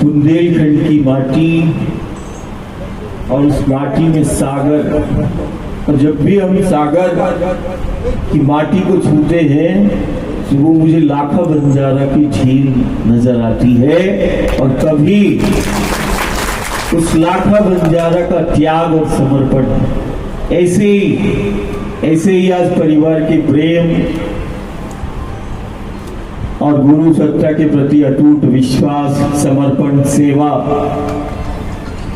बुंदेलखंड की माटी और उस माटी में सागर, और जब भी हम सागर की माटी को छूते हैं तो वो मुझे लाखा बंजारा की झील नजर आती है। और कभी उस लाखा बंजारा का त्याग और समर्पण, ऐसे ही आज परिवार के प्रेम और गुरु सत्ता के प्रति अटूट विश्वास, समर्पण, सेवा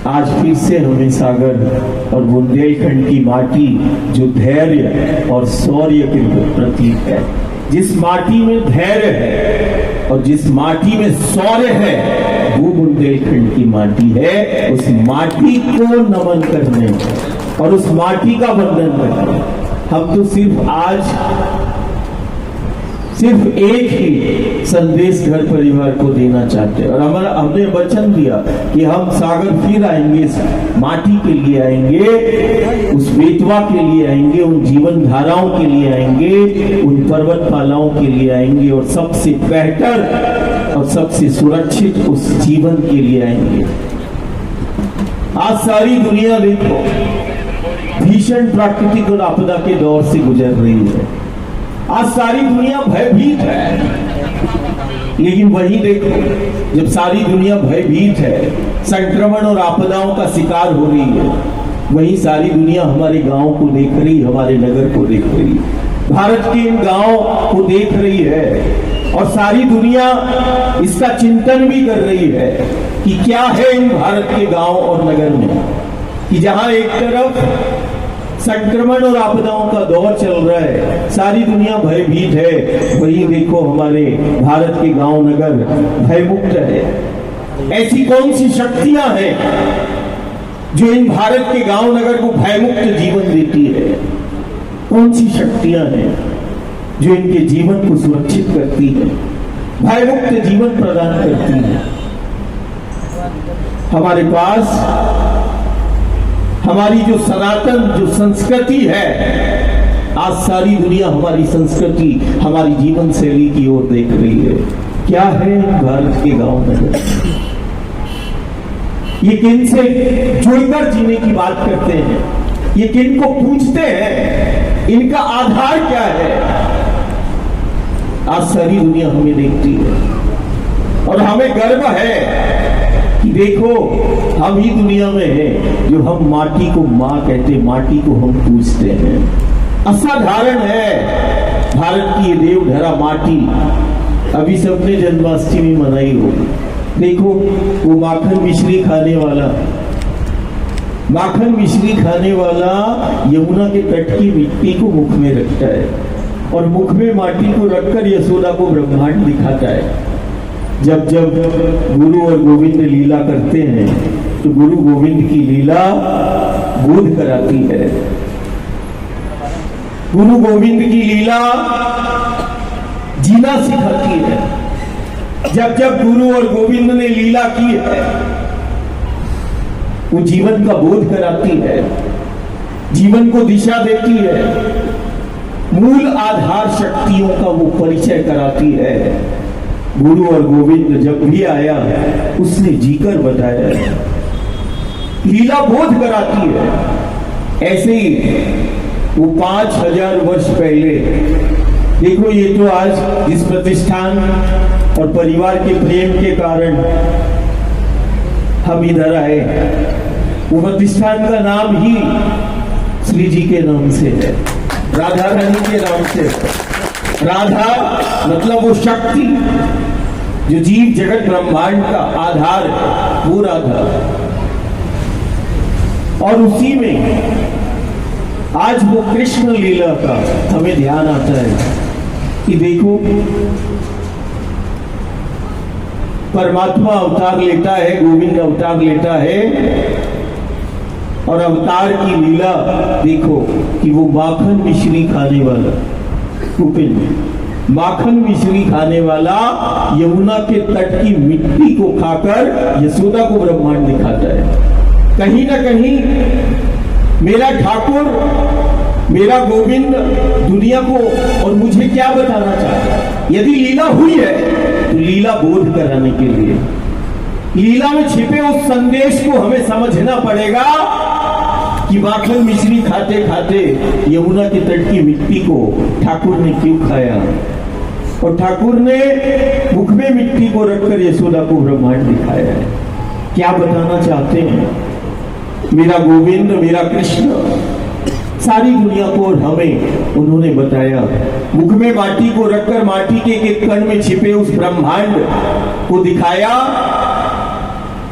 आज फिर से हमें सागर और बुंदेलखंड की माटी जो धैर्य और शौर्य के प्रतीक है, जिस माटी में धैर्य है और जिस माटी में शौर्य है वो बुंदेलखंड की माटी है। उस माटी को नमन करने और उस माटी का वंदन करने हम तो सिर्फ एक ही संदेश घर परिवार को देना चाहते हैं। और हमने वचन दिया कि हम सागर फिर आएंगे, माटी के लिए आएंगे, उस बेतवा के लिए आएंगे, उन जीवन धाराओं के लिए आएंगे, उन पर्वतमालाओं के लिए आएंगे और सबसे बेहतर और सबसे सुरक्षित उस जीवन के लिए आएंगे। आज सारी दुनिया देखो भीषण प्राकृतिक और आपदा के दौर से गुजर रही है। आज सारी दुनिया भयभीत है, लेकिन वही देखो जब सारी दुनिया भयभीत है, संक्रमण और आपदाओं का शिकार हो रही है, वही सारी दुनिया हमारे गांव को देख रही, हमारे नगर को देख रही, भारत के इन गांव को देख रही है। और सारी दुनिया इसका चिंतन भी कर रही है कि क्या है इन भारत के गांव और नगर में, कि जहां एक तरफ संक्रमण और आपदाओं का दौर चल रहा है, सारी दुनिया भयभीत है, वही देखो हमारे भारत के गांव नगर भयमुक्त है। ऐसी कौन सी शक्तियां हैं जो इन भारत के गांव नगर को भयमुक्त जीवन देती है? कौन सी शक्तियां हैं जो इनके जीवन को सुरक्षित करती है, भयमुक्त जीवन प्रदान करती है? हमारे पास हमारी जो सनातन जो संस्कृति है, आज सारी दुनिया हमारी संस्कृति, हमारी जीवन शैली की ओर देख रही है। क्या है भारत के गांव नगर? ये किन से जुड़कर जीने की बात करते हैं, ये किन को पूछते हैं, इनका आधार क्या है? आज सारी दुनिया हमें देखती है और हमें गर्व है कि देखो हम ही दुनिया में हैं जो हम माटी को माँ कहते, माटी को हम पूजते हैं। असाधारण है भारत की ये देवधरा माटी। अभी सबने जन्माष्टमी मनाई होगी, देखो वो माखन मिश्री खाने वाला यमुना के तट की मिट्टी को मुख में रखता है और मुख में माटी को रखकर यशोदा को ब्रह्मांड दिखाता है। जब गुरु और गोविंद लीला करते हैं तो गुरु गोविंद की लीला बोध कराती है, गुरु गोविंद की लीला जीना सिखाती है। जब गुरु और गोविंद ने लीला की है वो जीवन का बोध कराती है, जीवन को दिशा देती है, मूल आधार शक्तियों का वो परिचय कराती है। गुरु और गोविंद जब भी आया उसने जीकर बताया, लीला बोध कराती है। ऐसे ही वो 5000 वर्ष पहले, देखो ये तो आज जिस प्रतिष्ठान और परिवार के प्रेम के कारण हम इधर आए, वो प्रतिष्ठान का नाम ही श्री जी के नाम से है, राधा रानी के नाम से है। राधा मतलब वो शक्ति जो जीव जगत ब्रह्मांड का आधार है, वो राधा। और उसी में आज वो कृष्ण लीला का हमें ध्यान आता है कि देखो परमात्मा अवतार लेता है, गोविंद अवतार लेता है और अवतार की लीला देखो कि वो माखन मिश्री खाने वाला माखन मिश्री खाने वाला यमुना के तट की मिट्टी को खाकर यशोदा को ब्रह्मांड दिखाता है। कहीं ना कहीं मेरा ठाकुर मेरा गोविंद दुनिया को और मुझे क्या बताना चाहता है? यदि लीला हुई है तो लीला बोध कराने के लिए, लीला में छिपे उस संदेश को हमें समझना पड़ेगा कि माखन मिश्री खाते खाते यमुना के तट की मिट्टी को ठाकुर ने क्यों खाया, और ठाकुर ने मुख में मिट्टी को रखकर यशोदा को ब्रह्मांड दिखाया है। क्या बताना चाहते हैं? मेरा गोविंद, मेरा कृष्ण सारी दुनिया को और हमें उन्होंने बताया। मुख में माटी को रखकर माटी के एक कण में छिपे उस ब्रह्मांड को दिखाया।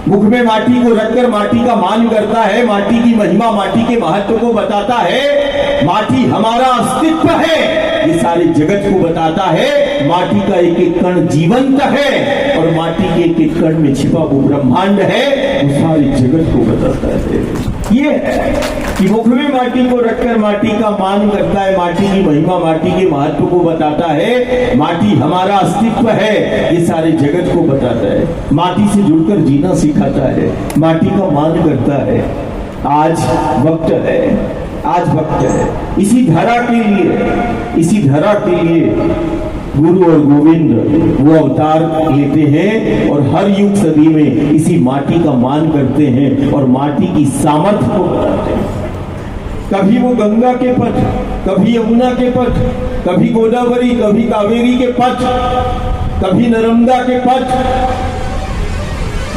मुख में माटी को रखकर माटी का मान करता है, माटी की महिमा, माटी के महत्व को बताता है। माटी हमारा अस्तित्व है, ये सारे जगत को बताता है। माटी का एक एक कण जीवंत है और माटी के एक एक कण में छिपा वो ब्रह्मांड है, वो सारे जगत को बताता है। ये है कि मुख में माटी को रखकर माटी का मान करता है, माटी की महिमा, माटी के महत्व को बताता है। माटी हमारा अस्तित्व है, ये सारे जगत को बताता है। माटी से जुड़कर जीना सिखाता है, माटी का मान करता है। आज वक्त है, आज वक्त है इसी धरा के लिए, इसी धरा के लिए गुरु और गोविंद वो अवतार लेते हैं और हर युग सदी में इसी माटी का मान करते हैं और माटी की सामर्थ्य को बताते हैं। कभी वो गंगा के पथ, कभी यमुना के पथ, कभी गोदावरी, कभी कावेरी के पथ, कभी नर्मदा के पथ।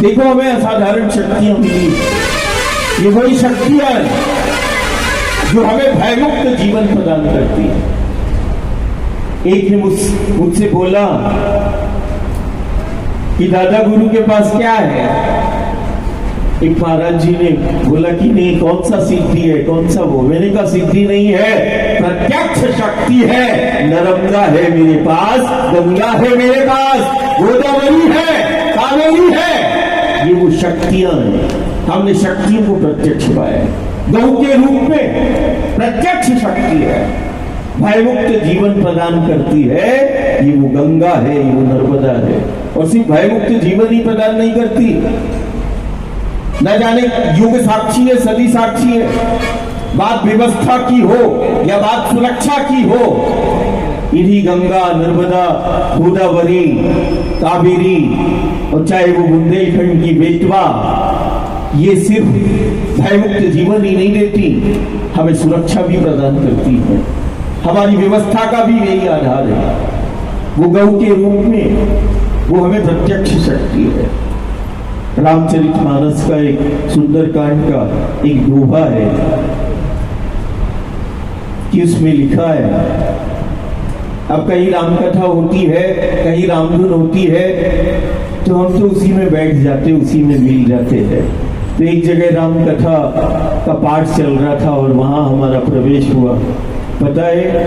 देखो हमें असाधारण शक्तियां मिली, ये वही शक्तियां जो हमें भयमुक्त जीवन प्रदान करती है। एक ने मुझसे बोला कि दादा गुरु के पास क्या है? एक महाराज जी ने बोला कि नहीं, कौन सा सिद्धि है, कौन सा वो? मैंने कहा सिद्धि नहीं है, प्रत्यक्ष शक्ति है। नर्मदा है मेरे पास, गंगा है मेरे पास, गोदावरी है, कावेरी है, ये वो शक्तियां हैं। हमने शक्तियों को प्रत्यक्ष पाया, गौ के रूप में प्रत्यक्ष शक्ति है, भयमुक्त जीवन प्रदान करती है। ये वो गंगा है, ये वो नर्मदा है। और सिर्फ भयमुक्त जीवन ही प्रदान नहीं करती, न जाने युग साक्षी है, सदी साक्षी है। बात व्यवस्था की हो या बात सुरक्षा की हो, इन्हीं गंगा, नर्मदा, गोदावरी, कावेरी और चाहे वो बुंदेलखंड की बेतवा, ये सिर्फ भयमुक्त जीवन ही नहीं देती, हमें सुरक्षा भी प्रदान करती है। हमारी व्यवस्था का भी यही आधार है। वो गौ के रूप में वो हमें प्रत्यक्ष शक्ति है। रामचरितमानस का एक सुंदर कांड का एक दोहा है कि उसमें लिखा है, अब कहीं रामकथा होती है, कहीं रामधुन होती है, तो हम तो उसी में बैठ जाते, उसी में मिल जाते हैं। तो एक जगह रामकथा का पाठ चल रहा था और वहां हमारा प्रवेश हुआ। पता है,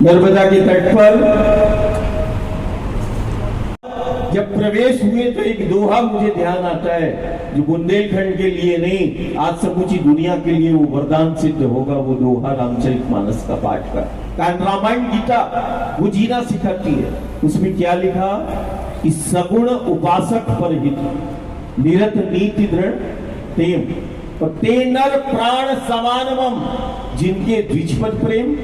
नर्मदा के तट पर जब प्रवेश हुए तो एक दोहा मुझे ध्यान आता है, जो बुंदेलखंड के लिए नहीं, आज समूची दुनिया के लिए वो वरदान सिद्ध होगा। वो दोहा रामचरितमानस का पाठ का, कारण रामायण गीता वो जीना सिखाती है। उसमें क्या लिखा कि सगुण उपासक पर हित, निरत नीति दृढ़ तेम, और ते नर प्राण समानमम, जिनके द्विजपद प्रेम,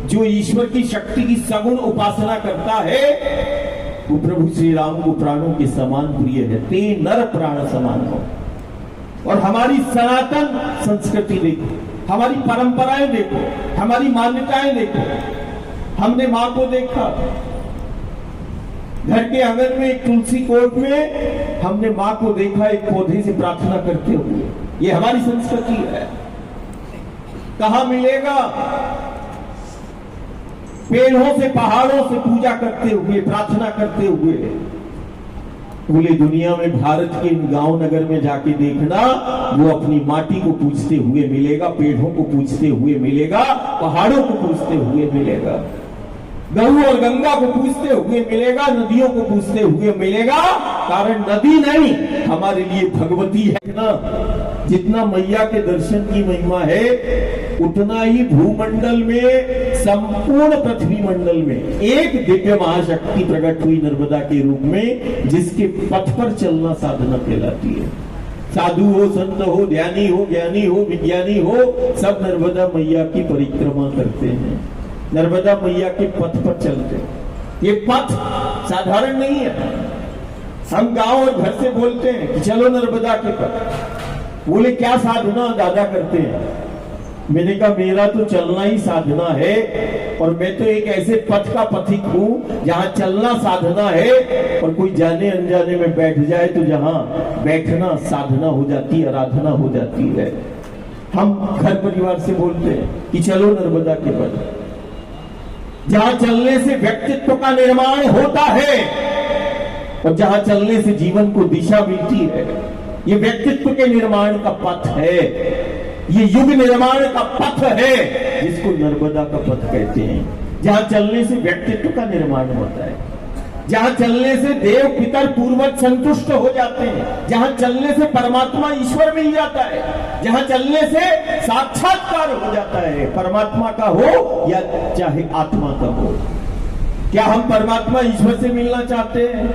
जो ईश्वर की शक्ति की सगुण उपासना करता है, वो प्रभु श्री राम को प्राणों के समान प्रिय है। ते नर प्राण समानमम। और हमारी सनातन संस्कृति देखो, हमारी परंपराएं देखो, हमारी मान्यताएं देखो। हमने मां को देखा घर के आंगन में, एक तुलसी कोट में हमने मां को देखा एक पौधे से प्रार्थना करते हुए। ये हमारी संस्कृति है। कहां मिलेगा? पेड़ों से, पहाड़ों से पूजा करते हुए, प्रार्थना करते हुए। पूरी दुनिया में भारत के गांव नगर में जाके देखना, वो अपनी माटी को पूजते हुए मिलेगा, पेड़ों को पूजते हुए मिलेगा, पहाड़ों को पूजते हुए मिलेगा, गऊ और गंगा को पूजते हुए मिलेगा, नदियों को पूजते हुए मिलेगा। कारण नदी नहीं, हमारे लिए भगवती है ना। जितना मैया के दर्शन की महिमा है, उतना ही भूमंडल में, संपूर्ण पृथ्वी मंडल में एक दिव्य महाशक्ति प्रकट हुई नर्मदा के रूप में, जिसके पथ पर चलना साधना कहलाती है। साधु हो, संत हो, ध्यानी हो, ज्ञानी हो, विज्ञानी हो, सब नर्मदा मैया की परिक्रमा करते हैं, नर्मदा मैया के पथ पर चलते हैं। ये पथ साधारण नहीं है। हम गांव और घर से बोलते हैं कि चलो नर्मदा के पथ। बोले क्या साधना दादा करते हैं? मैंने कहा मेरा तो चलना ही साधना है, और मैं तो एक ऐसे पथ का पथिक हूं जहां चलना साधना है, और कोई जाने अनजाने में बैठ जाए तो जहां बैठना साधना हो जाती है, आराधना हो जाती है। हम घर परिवार से बोलते हैं कि चलो नर्मदा के पथ, जहां चलने से व्यक्तित्व का निर्माण होता है और जहां चलने से जीवन को दिशा मिलती है। ये व्यक्तित्व के निर्माण का पथ है, ये युग निर्माण का पथ है, जिसको नर्मदा का पथ कहते हैं। जहां चलने से व्यक्तित्व का निर्माण होता है, जहां चलने से देव पितर पूर्वज संतुष्ट हो जाते हैं, जहां चलने से परमात्मा ईश्वर मिल जाता है, जहां चलने से साक्षात्कार हो जाता है, परमात्मा का हो या चाहे आत्मा का हो। क्या हम परमात्मा ईश्वर से मिलना चाहते हैं?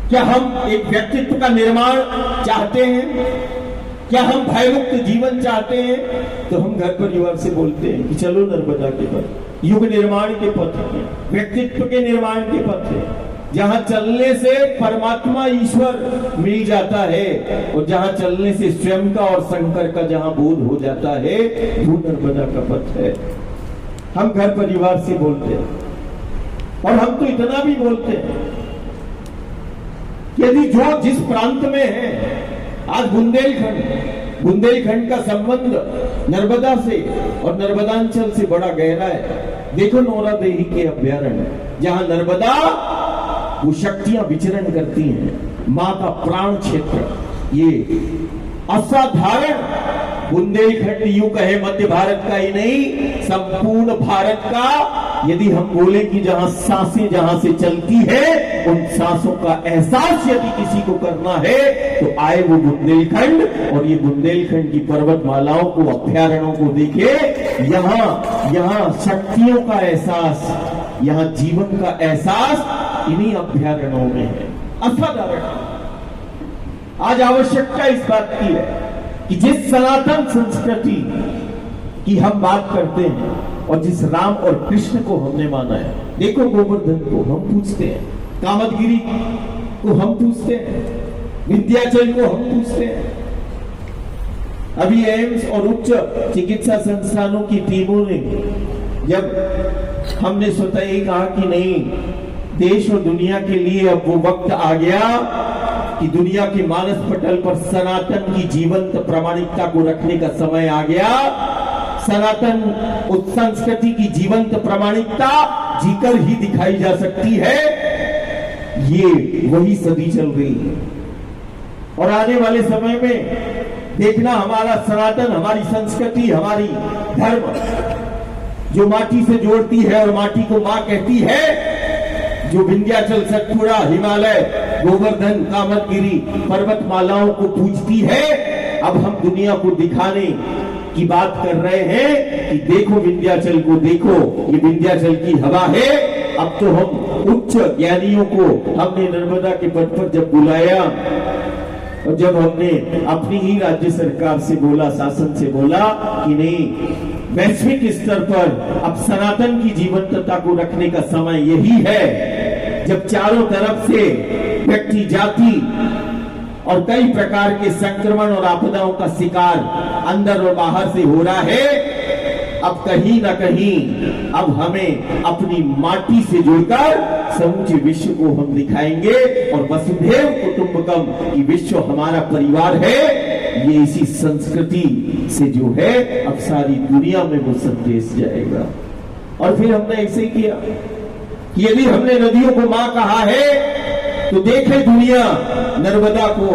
क्या हम एक व्यक्तित्व का निर्माण चाहते हैं? क्या हम भयमुक्त जीवन चाहते हैं? तो हम घर परिवार से बोलते हैं कि चलो नर्मदा के पथ, युग निर्माण के पथ है, व्यक्तित्व के निर्माण के पथ है, जहां चलने से परमात्मा ईश्वर मिल जाता है, और जहां चलने से स्वयं का और शंकर का जहां बोध हो जाता है, वो नर्मदा का पथ है। हम घर परिवार से बोलते हैं, और हम तो इतना भी बोलते हैं, यदि जो जिस प्रांत में है, आज बुंदेलखंड का संबंध नर्मदा से और नर्मदांचल से बड़ा गहरा है। देखो नौरादेही के अभ्यारण्य, जहां नर्मदा वो शक्तियां विचरण करती हैं, मां का प्राण क्षेत्र, ये असाधारण बुंदेलखंड यूं कहे मध्य भारत का ही नहीं, संपूर्ण भारत का। यदि हम बोले कि जहां सांसें जहां से चलती है, उन सांसों का एहसास यदि किसी को करना है तो आए वो बुंदेलखंड, और ये बुंदेलखंड की पर्वतमालाओं को, अभ्यारण्यों को देखे। यहाँ शक्तियों का एहसास, यहाँ जीवन का एहसास इन्हीं अभ्यारण्यों में है। असाधारण। आज आवश्यकता इस बात की है कि जिस सनातन संस्कृति की हम बात करते हैं और जिस राम और कृष्ण को हमने माना है, देखो गोवर्धन को हम पूछते हैं, कामदगिरी को हम पूछते हैं, विंध्याचल को हम पूछते हैं। अभी एम्स और उच्च चिकित्सा संस्थानों की टीमों ने जब हमने स्वतः ही कहा कि नहीं, देश और दुनिया के लिए अब वो वक्त आ गया कि दुनिया के मानस पटल पर सनातन की जीवंत प्रामाणिकता को रखने का समय आ गया। सनातन उस संस्कृति की जीवंत प्रामाणिकता जीकर ही दिखाई जा सकती है। ये वही सदी चल रही है, और आने वाले समय में देखना हमारा सनातन, हमारी संस्कृति, हमारी धर्म जो माटी से जोड़ती है और माटी को मां कहती है, जो विंध्याचल, सतपुड़ा, हिमालय, गोवर्धन, कामदगिरी पर्वतमालाओं को पूजती है, अब हम दुनिया को दिखाने की बात कर रहे हैं कि देखो विंध्याचल को, देखो ये विंध्याचल की हवा है। अब तो हम उच्च ज्ञानियों को हमने नर्मदा के पथ पर जब बुलाया, और जब हमने अपनी ही राज्य सरकार से बोला, शासन से बोला कि नहीं, वैश्विक स्तर पर अब सनातन की जीवंतता को रखने का समय यही है, जब चारों तरफ से व्यक्ति, जाति और कई प्रकार के संक्रमण और आपदाओं का शिकार अंदर और बाहर से हो रहा है। अब कहीं ना कहीं अब हमें अपनी माटी से जुड़कर समूचे विश्व को हम दिखाएंगे, और वसुधैव कुटुंबकम, ये विश्व हमारा परिवार है। ये इसी संस्कृति से जो है अब सारी दुनिया में वो संदेश जाएगा। और फिर हमने ऐसे ही किया, यदि हमने नदियों को मां कहा है तो देखे दुनिया नर्मदा को,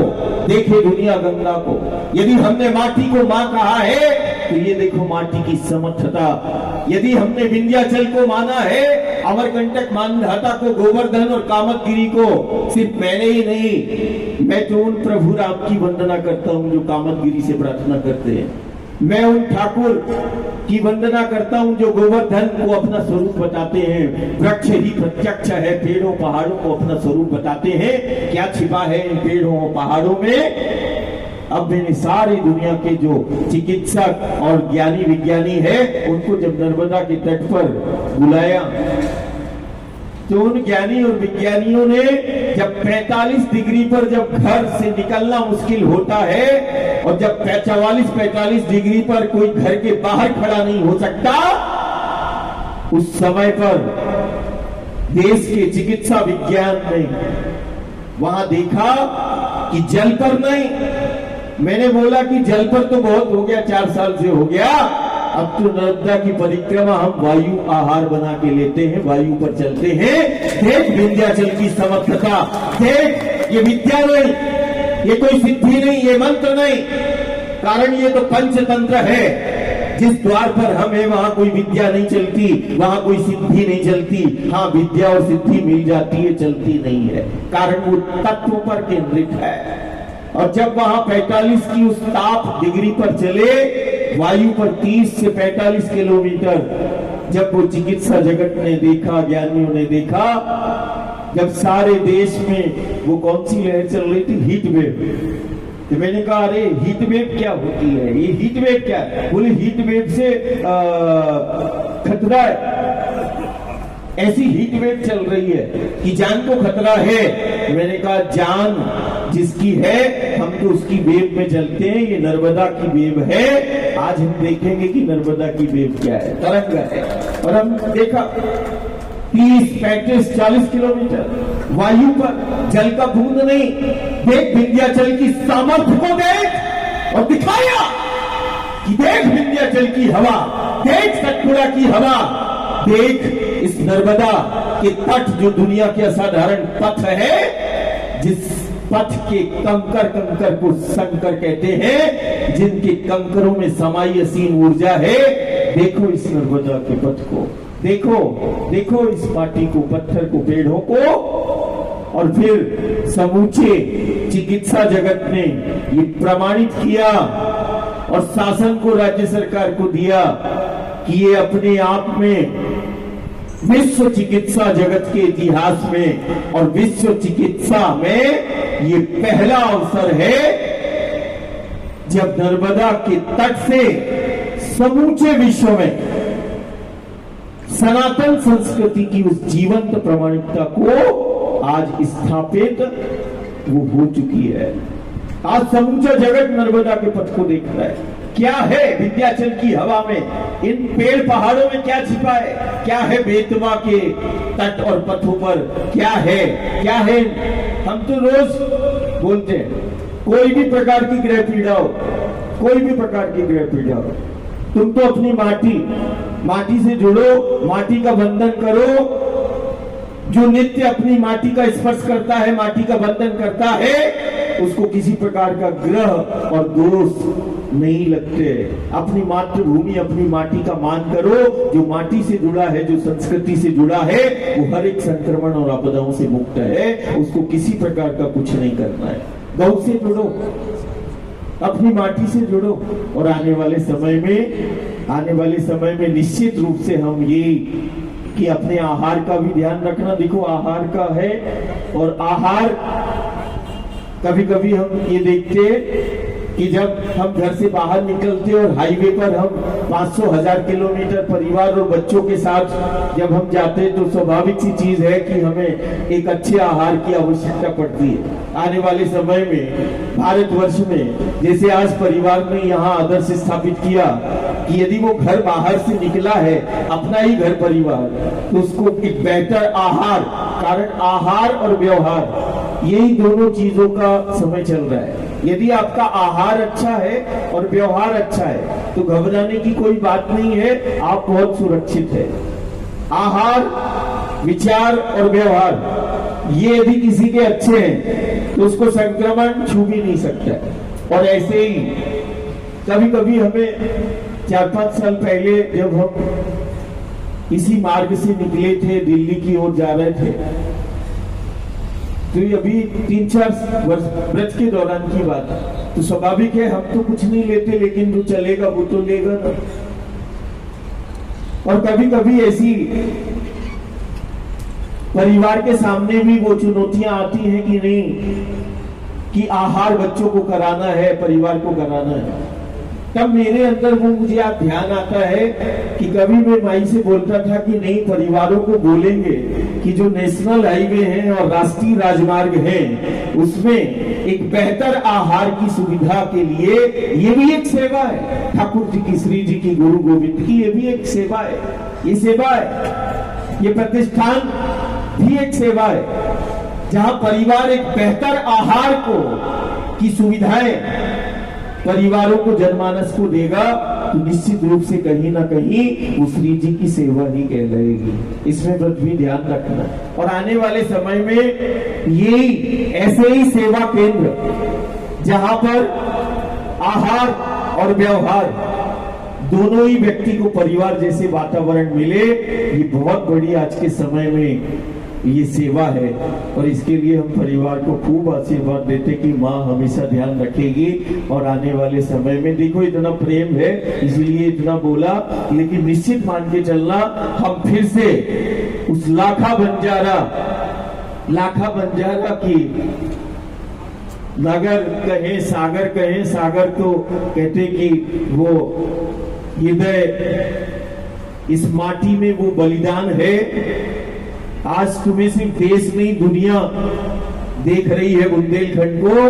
देखे दुनिया गंगा को। यदि हमने माटी को मां कहा है तो ये देखो माटी की समर्थता। यदि हमने विंध्याचल को माना है, अमरकंटक मानधाता को, गोवर्धन और कामदगिरी को, सिर्फ मैंने ही नहीं, मैं तो उन प्रभु राम की वंदना करता हूं जो कामदगिरी से प्रार्थना करते हैं। मैं उन ठाकुर की वंदना करता हूं जो गोवर्धन को अपना स्वरूप बताते हैं। वृक्ष ही प्रत्यक्ष है, पेड़ों पहाड़ों को अपना स्वरूप बताते हैं। क्या छिपा है इन पेड़ों और पहाड़ों में? अब मैंने सारी दुनिया के जो चिकित्सक और ज्ञानी विज्ञानी है उनको जब नर्मदा के तट पर बुलाया तो उन ज्ञानी और विज्ञानियों ने जब 45 डिग्री पर जब घर से निकलना मुश्किल होता है और जब 44-45 डिग्री पर कोई घर के बाहर खड़ा नहीं हो सकता, उस समय पर देश के चिकित्सा विज्ञान ने वहां देखा कि जल पर नहीं, मैंने बोला कि जल पर तो बहुत हो गया, 4 साल से हो गया, अब तो नर्मदा की परिक्रमा हम वायु आहार बना के लेते हैं, वायु पर चलते हैं। देख विंध्याचल की समर्थता, देख ये विद्या नहीं, ये कोई सिद्धि नहीं, ये मंत्र नहीं, कारण ये तो पंचतंत्र है। जिस द्वार पर हम है वहां कोई विद्या नहीं चलती, वहां कोई सिद्धि नहीं चलती। हाँ, विद्या और सिद्धि मिल जाती है, चलती नहीं है, कारण वो तत्व पर केंद्रित है। और जब वहां 45 की उस ताप डिग्री पर चले, वायु पर 30 से 45 किलोमीटर, जब वो चिकित्सा जगत ने देखा, ज्ञानियों ने देखा, जब सारे देश में वो कौन सी लहर चल रही थी, हीट वेव, तो मैंने कहा अरे हीट वेव क्या होती है, ये हीट वेव क्या है? बोले हीट वेव से खतरा है, ऐसी हीट वेव चल रही है कि जान को खतरा है। मैंने कहा जान जिसकी है हम तो उसकी वेव में चलते हैं, ये नर्मदा की वेव है। आज हम देखेंगे कि नर्मदा की वेव क्या है, तरंग है। और हम देखा 30, 35, 40 किलोमीटर वायु पर, जल का बूंद नहीं। देख विंध्याचल की सामर्थ्य को देख, और दिखाया कि देख विंध्याचल की हवा, देख सतपुड़ा की हवा, देख इस नर्मदा के तट जो दुनिया के असाधारण पथ है, जिस पथ के कंकर को शंकर कहते हैं, जिनके कंकरों में समाई असीम ऊर्जा है। देखो इस नर्मदा के पथ को, देखो देखो इस माटी को, पत्थर को, पेड़ों को। और फिर समूचे चिकित्सा जगत ने ये प्रमाणित किया और शासन को, राज्य सरकार को दिया कि ये अपने आप में विश्व चिकित्सा जगत के इतिहास में और विश्व चिकित्सा में ये पहला अवसर है जब नर्मदा के तट से समूचे विश्व में सनातन संस्कृति की उस जीवंत प्रमाणिकता को आज स्थापित वो हो चुकी है। आज समूचा जगत नर्मदा के पथ को देख रहा है। क्या है विंध्याचल की हवा में, इन पेड़ पहाड़ों में क्या छिपा है, क्या है बेतवा के तट और पथों पर, क्या है, क्या है। हम तो रोज बोलते हैं कोई भी प्रकार की ग्रह पीड़ा हो, कोई भी प्रकार की ग्रह पीड़ा हो, तुम तो अपनी माटी से जुड़ो, माटी का बंधन करो। जो नित्य अपनी माटी का स्पर्श करता है, माटी का बंधन करता है, उसको किसी प्रकार का ग्रह और दोष नहीं लगते। अपनी मातृभूमि, अपनी माटी का मान करो। जो माटी से जुड़ा है, जो संस्कृति से जुड़ा है, वो हर एक संक्रमण और आपदाओं से मुक्त है, उसको किसी प्रकार का कुछ नहीं करना है। गौ से जुड़ो, अपनी माटी से जुड़ो। और आने वाले समय में निश्चित रूप से हम ये कि अपने आहार का भी ध्यान रखना। देखो आहार का है, और आहार कभी कभी हम ये देखते कि जब हम घर से बाहर निकलते और हाईवे पर हम 500-1000 किलोमीटर परिवार और बच्चों के साथ जब हम जाते, तो स्वाभाविक सी चीज है कि हमें एक अच्छे आहार की आवश्यकता पड़ती है। आने वाले समय में भारतवर्ष में जैसे आज परिवार ने यहाँ आदर्श स्थापित किया कि यदि वो घर बाहर से निकला है, अपना ही घर परिवार, तो उसको एक बेहतर आहार, कारण आहार और व्यवहार यही दोनों चीजों का समय चल रहा है। यदि आपका आहार अच्छा है और व्यवहार अच्छा है तो घबराने की कोई बात नहीं है, आप बहुत सुरक्षित है। आहार, विचार और व्यवहार ये यदि किसी के अच्छे हैं तो उसको संक्रमण छू भी नहीं सकता। और ऐसे ही कभी कभी हमें 4-5 साल पहले जब हम इसी मार्ग से निकले थे, दिल्ली की ओर जा रहे थे, तो ये अभी 3-4 वर्ष ब्रज के दौरान की बात है, तो स्वाभाविक है हम तो कुछ नहीं लेते, लेकिन जो चलेगा वो तो लेगा ना। और कभी कभी ऐसी परिवार के सामने भी वो चुनौतियां आती हैं कि नहीं, कि आहार बच्चों को कराना है, परिवार को कराना है। तब मेरे अंदर वो मुझे आप ध्यान आता है कि कभी मैं माई से बोलता था कि नहीं, परिवारों को बोलेंगे कि जो नेशनल हाईवे हैं और राष्ट्रीय राजमार्ग हैं, उसमें एक बेहतर आहार की सुविधा के लिए ये भी एक सेवा है। ठाकुर जी की, श्री जी की, गुरु गोविंद की, ये भी एक सेवा है। ये सेवा है, ये प्रतिष्ठान भी एक सेवा है, जहां परिवार एक बेहतर आहार को की सुविधाएं परिवारों को, जनमानस को देगा, तो निश्चित रूप से कहीं ना कहीं वो श्री जी की सेवा ही कहलाएगी। इसमें भी ध्यान रखना। और आने वाले समय में ये ऐसे ही सेवा केंद्र, जहां पर आहार और व्यवहार दोनों ही व्यक्ति को परिवार जैसे वातावरण मिले, ये बहुत बड़ी आज के समय में ये सेवा है। और इसके लिए हम परिवार को खूब आशीर्वाद देते कि माँ हमेशा ध्यान रखेगी। और आने वाले समय में देखो, इतना प्रेम है इसलिए इतना बोला, लेकिन निश्चित मान के चलना, हम फिर से उस लाखा बंजारा की नगर कहें, सागर कहें, सागर तो कहते कि वो हृदय, इस माटी में वो बलिदान है। आज तुम्हें सिर्फ देश नहीं, दुनिया देख रही है बुंदेलखंड को।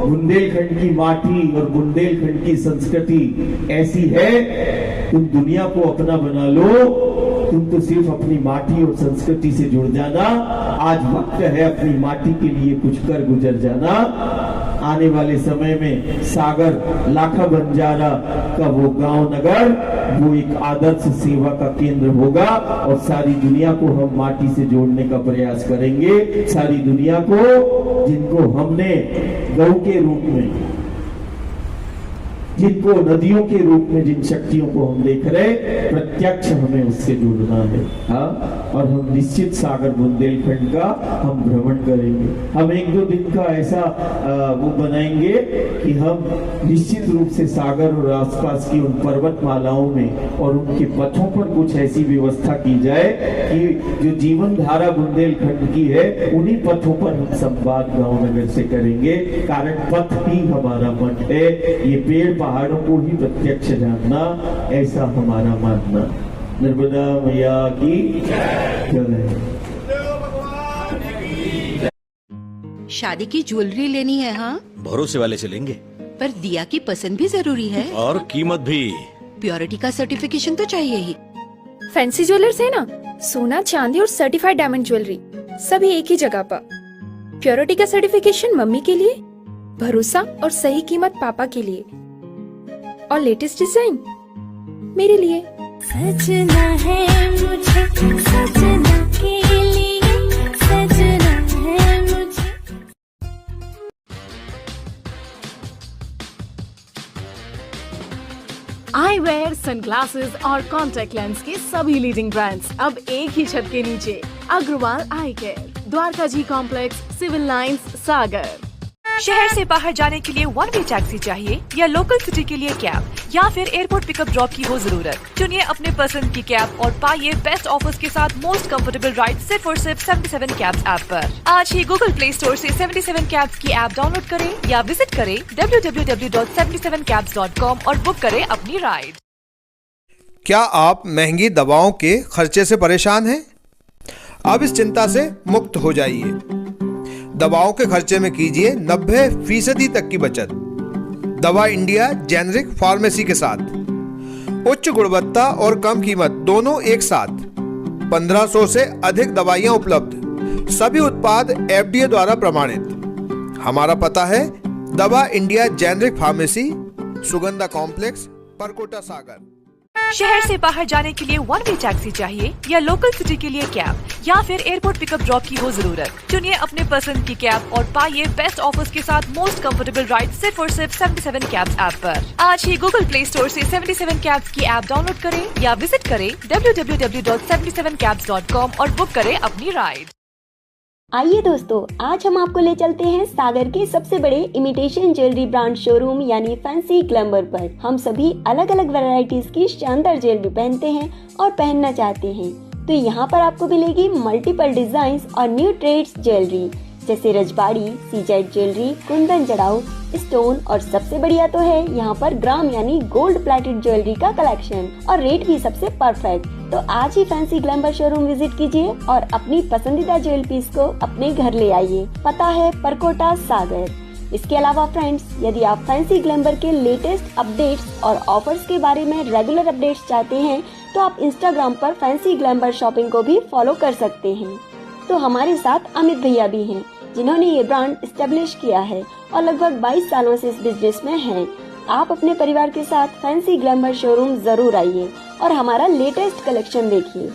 बुंदेलखंड की माटी और बुंदेलखंड की संस्कृति ऐसी है, तुम दुनिया को अपना बना लो, तुम तो सिर्फ अपनी माटी और संस्कृति से जुड़ जाना। आज वक्त है अपनी माटी के लिए कुछ कर गुजर जाना। आने वाले समय में सागर लाखा बंजारा का वो गांव, नगर, वो एक आदर्श सेवा का केंद्र होगा। और सारी दुनिया को हम माटी से जोड़ने का प्रयास करेंगे। सारी दुनिया को, जिनको हमने गौ के रूप में, जिनको नदियों के रूप में, जिन शक्तियों को हम देख रहे, प्रत्यक्ष हमें उससे जुड़ना है। हाँ, और हम निश्चित सागर बुंदेलखंड का हम भ्रमण करेंगे। हम 1-2 दिन का ऐसा वो बनाएंगे कि हम निश्चित रूप से सागर और आसपास की उन पर्वतमालाओं में और उनके पथों पर कुछ ऐसी व्यवस्था की जाए कि जो जीवन धारा बुंदेलखंड की है, उन्हीं पथों पर हम संवाद गांव नगर से करेंगे। कारण पथ ही हमारा मन है। ये पेड़ पहाड़ों को ही प्रत्यक्ष जानना, ऐसा हमारा मानना। नर्मदा मैया की जय। शादी की ज्वेलरी लेनी है? हाँ, भरोसे वाले से लेंगे। पर दिया की पसंद भी जरूरी है और कीमत भी। प्योरिटी का सर्टिफिकेशन तो चाहिए ही। फैंसी ज्वेलर्स है ना, सोना, चांदी और सर्टिफाइड डायमंड ज्वेलरी सभी एक ही जगह पर। प्योरिटी का सर्टिफिकेशन मम्मी के लिए, भरोसा और सही कीमत पापा के लिए, और लेटेस्ट डिजाइन मेरे लिए। सजना है मुझे, सजना के लिए, सजना है मुझे। आई वेयर, सनग्लासेस और कॉन्टैक्ट लेंस के सभी लीडिंग ब्रांड्स अब एक ही छत के नीचे। अग्रवाल आई केयर, द्वारका जी कॉम्प्लेक्स, सिविल लाइंस, सागर। शहर से बाहर जाने के लिए वन वे टैक्सी चाहिए या लोकल सिटी के लिए कैब, या फिर एयरपोर्ट पिकअप ड्रॉप की हो जरूरत? चुनिए अपने पसंद की कैब और पाइए बेस्ट ऑफर्स के साथ मोस्ट कंफर्टेबल राइड सिर्फ और सिर्फ 77 कैब्स ऐप पर। आज ही गूगल प्ले स्टोर से 77 कैब्स की ऐप डाउनलोड करें या विजिट करें www.77cabs.com और बुक करें अपनी राइड। क्या आप महंगी दवाओं के खर्चे से परेशान हैं? अब इस चिंता से मुक्त हो जाइए। दवाओं के खर्चे में कीजिए 90% तक की बचत। दवा इंडिया जेनेरिक फार्मेसी के साथ उच्च गुणवत्ता और कम कीमत दोनों एक साथ। 1500 से अधिक दवाइयां उपलब्ध, सभी उत्पाद FDA द्वारा प्रमाणित। हमारा पता है Dava India generic pharmacy, Sugandha complex, Parkota, Sagar. शहर से बाहर जाने के लिए वन वे टैक्सी चाहिए या लोकल सिटी के लिए कैब, या फिर एयरपोर्ट पिकअप ड्रॉप की हो जरूरत? चुनिए अपने पसंद की कैब और पाइए बेस्ट ऑफर्स के साथ मोस्ट कंफर्टेबल राइड सिर्फ और सिर्फ 77 कैब्स ऐप पर। आज ही गूगल प्ले स्टोर से 77 कैब्स की ऐप डाउनलोड करें या विजिट करें www.77cabs.com और बुक करें अपनी राइड। आइए दोस्तों, आज हम आपको ले चलते हैं सागर के सबसे बड़े इमिटेशन ज्वेलरी ब्रांड शोरूम यानी फैंसी ग्लैमर पर। हम सभी अलग अलग वैरायटीज की शानदार ज्वेलरी पहनते हैं और पहनना चाहते हैं, तो यहाँ पर आपको मिलेगी मल्टीपल डिजाइन्स और न्यू ट्रेड्स ज्वेलरी जैसे रजवाड़ी, सीजेड ज्वेलरी, कुंदन जड़ाऊ, स्टोन और सबसे बढ़िया तो है यहाँ पर ग्राम यानी गोल्ड प्लेटेड ज्वेलरी का कलेक्शन और रेट भी सबसे परफेक्ट। तो आज ही फैंसी ग्लैमर शोरूम विजिट कीजिए और अपनी पसंदीदा ज्वेल पीस को अपने घर ले आइए। पता है परकोटा सागर। इसके अलावा फ्रेंड्स, यदि आप फैंसी ग्लैमर के लेटेस्ट अपडेट्स और ऑफर्स के बारे में रेगुलर अपडेट्स चाहते हैं तो आप इंस्टाग्राम पर फैंसी ग्लैमर शॉपिंग को भी फॉलो कर सकते हैं। तो हमारे साथ अमित भैया भी हैं जिन्होंने ये ब्रांड एस्टेब्लिश किया है और लगभग 22 सालों से इस बिजनेस में हैं। आप अपने परिवार के साथ फैंसी ग्लैमर शोरूम जरूर आइए और हमारा लेटेस्ट कलेक्शन देखिए।